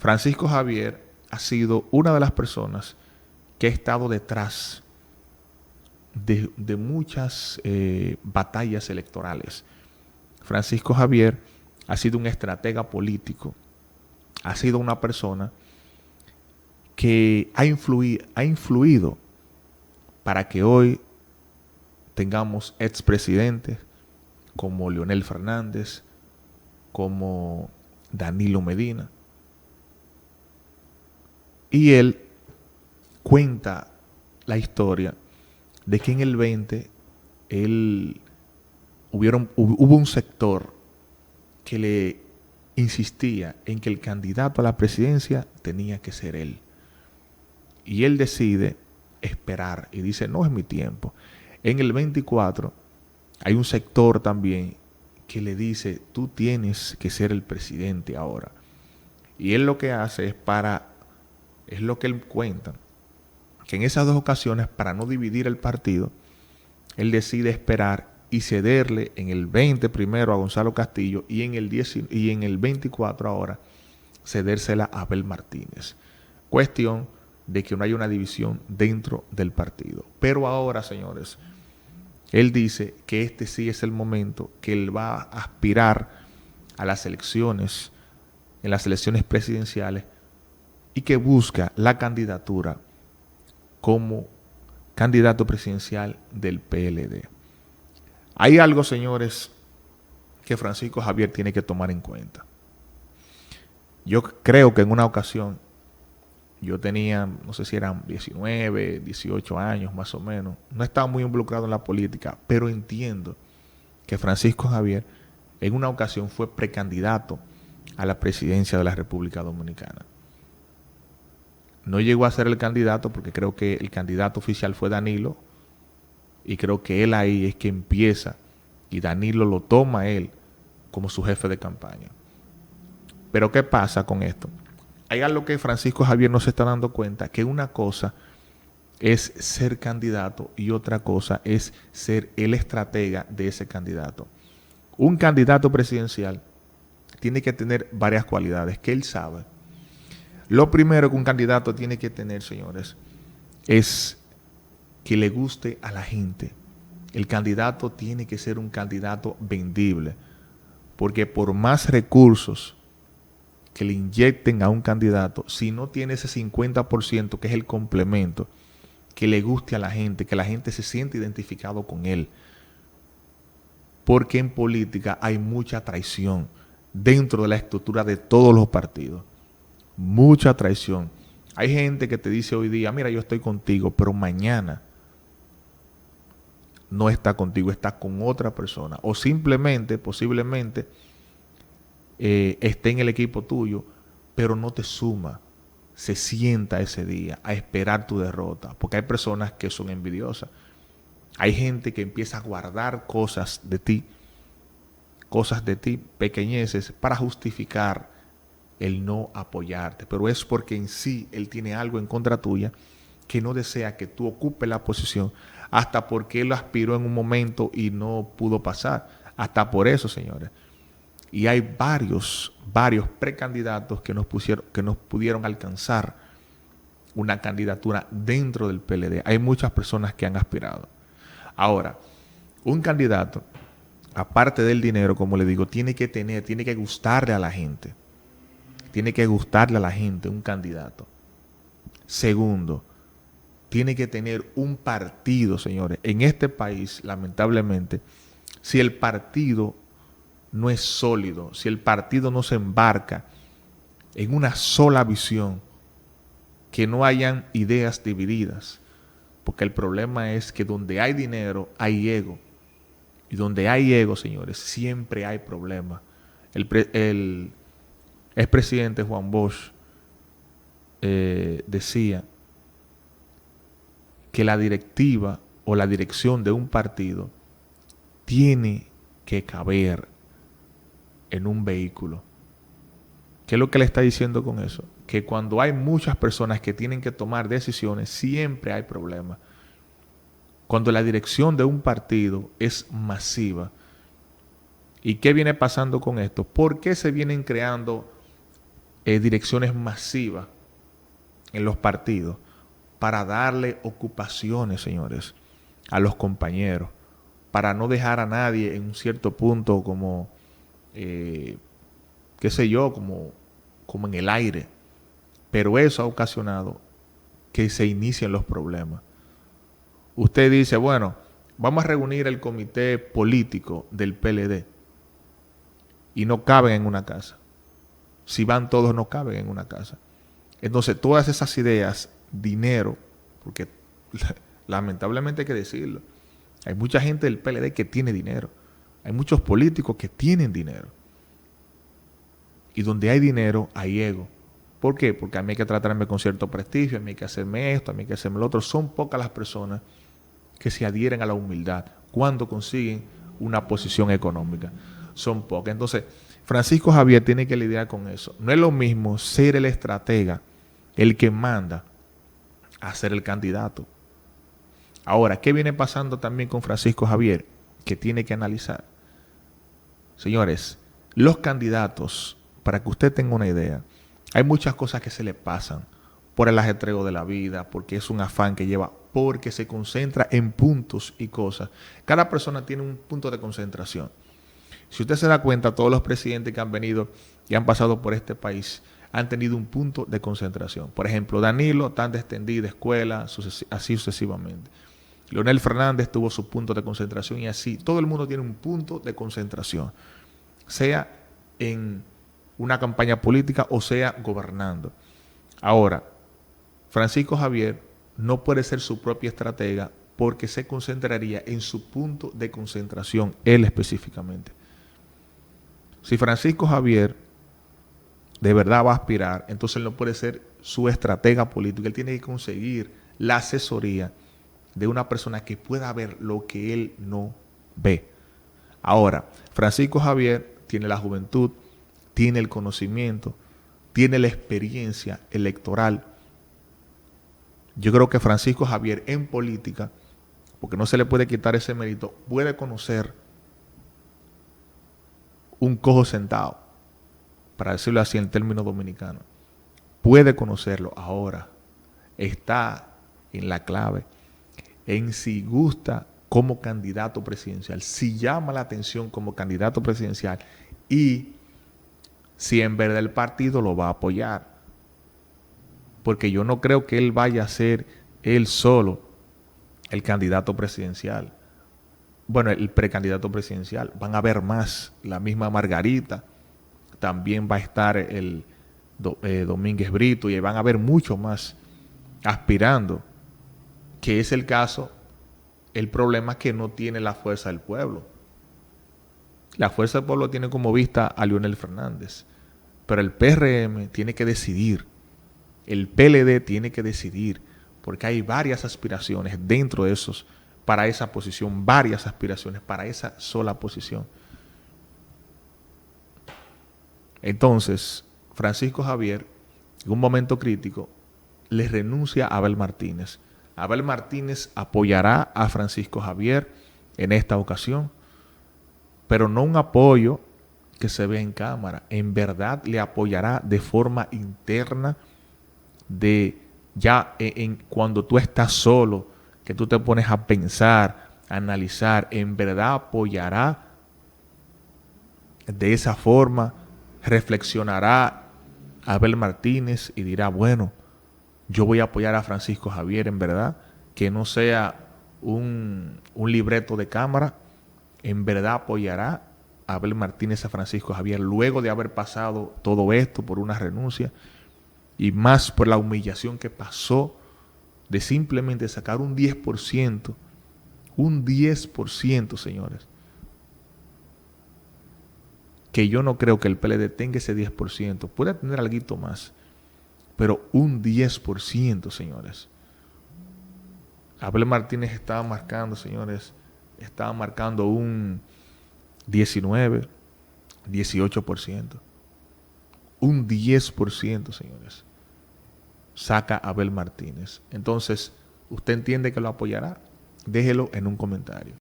Francisco Javier ha sido una de las personas que ha estado detrás de muchas batallas electorales. Francisco Javier ha sido un estratega político, ha sido una persona que ha influido para que hoy tengamos expresidentes como Leonel Fernández, como Danilo Medina. Y él cuenta la historia de que en el 20 hubo un sector que le insistía en que el candidato a la presidencia tenía que ser él. Y él decide esperar y dice, no es mi tiempo. En el 24 hay un sector también que le dice, tú tienes que ser el presidente ahora. Y él lo que hace es lo que él cuenta, que en esas dos ocasiones, para no dividir el partido, él decide esperar y cederle en el 20 primero a Gonzalo Castillo y en el 24 ahora cedérsela a Abel Martínez. Cuestión de que no haya una división dentro del partido. Pero ahora, señores, él dice que este sí es el momento que él va a aspirar a las elecciones, en las elecciones presidenciales, y que busca la candidatura como candidato presidencial del PLD. Hay algo, señores, que Francisco Javier tiene que tomar en cuenta. Yo creo que en una ocasión, yo tenía, no sé si eran 19, 18 años más o menos, no estaba muy involucrado en la política, pero entiendo que Francisco Javier en una ocasión fue precandidato a la presidencia de la República Dominicana. No llegó a ser el candidato porque creo que el candidato oficial fue Danilo, y creo que él ahí es que empieza y Danilo lo toma a él como su jefe de campaña. Pero ¿qué pasa con esto? Hay algo que Francisco Javier no se está dando cuenta, que una cosa es ser candidato y otra cosa es ser el estratega de ese candidato. Un candidato presidencial tiene que tener varias cualidades que él sabe. Lo primero que un candidato tiene que tener, señores, es que le guste a la gente. El candidato tiene que ser un candidato vendible, porque por más recursos que le inyecten a un candidato, si no tiene ese 50% que es el complemento, que le guste a la gente, que la gente se siente identificado con él. Porque en política hay mucha traición dentro de la estructura de todos los partidos. Mucha traición. Hay gente que te dice hoy día, mira, yo estoy contigo, pero mañana no está contigo, está con otra persona. O simplemente, posiblemente, esté en el equipo tuyo, pero no te suma. Se sienta ese día a esperar tu derrota. Porque hay personas que son envidiosas. Hay gente que empieza a guardar cosas de ti, pequeñeces, para justificar el no apoyarte. Pero es porque en sí él tiene algo en contra tuya que no desea que tú ocupes la posición, hasta porque él aspiró en un momento y no pudo pasar. Hasta por eso, señores. Y hay varios precandidatos que nos pudieron alcanzar una candidatura dentro del PLD. Hay muchas personas que han aspirado. Ahora, un candidato, aparte del dinero, como le digo, tiene que gustarle a la gente. Tiene que gustarle a la gente un candidato. Segundo, tiene que tener un partido, señores. En este país, lamentablemente, si el partido no es sólido, si el partido no se embarca en una sola visión, que no hayan ideas divididas, porque el problema es que donde hay dinero hay ego, y donde hay ego, señores, siempre hay problemas. El expresidente Juan Bosch decía que la directiva o la dirección de un partido tiene que caber en un vehículo. ¿Qué es lo que le está diciendo con eso? Que cuando hay muchas personas que tienen que tomar decisiones, siempre hay problemas. Cuando la dirección de un partido es masiva. ¿Y qué viene pasando con esto? ¿Por qué se vienen creando direcciones masivas en los partidos para darle ocupaciones, señores, a los compañeros, para no dejar a nadie en un cierto punto como, qué sé yo, como en el aire. Pero eso ha ocasionado que se inicien los problemas. Usted dice, bueno, vamos a reunir el comité político del PLD y no caben en una casa. Si van todos, no caben en una casa. Entonces, todas esas ideas, dinero, porque lamentablemente hay que decirlo, hay mucha gente del PLD que tiene dinero. Hay muchos políticos que tienen dinero. Y donde hay dinero, hay ego. ¿Por qué? Porque a mí hay que tratarme con cierto prestigio, a mí hay que hacerme esto, a mí hay que hacerme lo otro. Son pocas las personas que se adhieren a la humildad cuando consiguen una posición económica. Son pocas. Entonces, Francisco Javier tiene que lidiar con eso. No es lo mismo ser el estratega, el que manda, a ser el candidato. Ahora, ¿qué viene pasando también con Francisco Javier? Que tiene que analizar. Señores, los candidatos, para que usted tenga una idea, hay muchas cosas que se le pasan por el ajetreo de la vida, porque es un afán que lleva, porque se concentra en puntos y cosas. Cada persona tiene un punto de concentración. Si usted se da cuenta, todos los presidentes que han venido y han pasado por este país han tenido un punto de concentración. Por ejemplo, Danilo, tan extendida escuela, así sucesivamente. Leonel Fernández tuvo su punto de concentración y así. Todo el mundo tiene un punto de concentración, sea en una campaña política o sea gobernando. Ahora, Francisco Javier no puede ser su propia estratega porque se concentraría en su punto de concentración, él específicamente. Si Francisco Javier de verdad va a aspirar, entonces él no puede ser su estratega político. Él tiene que conseguir la asesoría de una persona que pueda ver lo que él no ve. Ahora, Francisco Javier tiene la juventud, tiene el conocimiento, tiene la experiencia electoral. Yo creo que Francisco Javier en política, porque no se le puede quitar ese mérito, puede conocer un cojo sentado, para decirlo así en términos dominicanos. Puede conocerlo. Ahora está en la clave, en si gusta como candidato presidencial, si llama la atención como candidato presidencial y si en verdad el partido lo va a apoyar. Porque yo no creo que él vaya a ser él solo el candidato presidencial. Bueno, el precandidato presidencial. Van a haber más. La misma Margarita. También va a estar el Domínguez Brito. Y van a haber muchos más aspirando. Que es el caso. El problema es que no tiene la fuerza del pueblo. La fuerza del pueblo tiene como vista a Leonel Fernández. Pero el PRM tiene que decidir. El PLD tiene que decidir. Porque hay varias aspiraciones dentro de esos, para esa posición, varias aspiraciones para esa sola posición. Entonces, Francisco Javier, en un momento crítico, le renuncia a Abel Martínez. Abel Martínez apoyará a Francisco Javier en esta ocasión, pero no un apoyo que se ve en cámara. En verdad le apoyará de forma interna, de ya cuando tú estás solo, que tú te pones a pensar, a analizar, en verdad apoyará de esa forma, reflexionará Abel Martínez y dirá, bueno, yo voy a apoyar a Francisco Javier en verdad, que no sea un libreto de cámara. En verdad apoyará a Abel Martínez a Francisco Javier luego de haber pasado todo esto por una renuncia y más por la humillación que pasó de simplemente sacar un 10%, señores. Que yo no creo que el PLD tenga ese 10%, puede tener algo más, pero un 10%, señores. Abel Martínez estaba marcando, señores, estaba marcando un 19, 18%. Un 10%, señores. Saca Abel Martínez. Entonces, ¿usted entiende que lo apoyará? Déjelo en un comentario.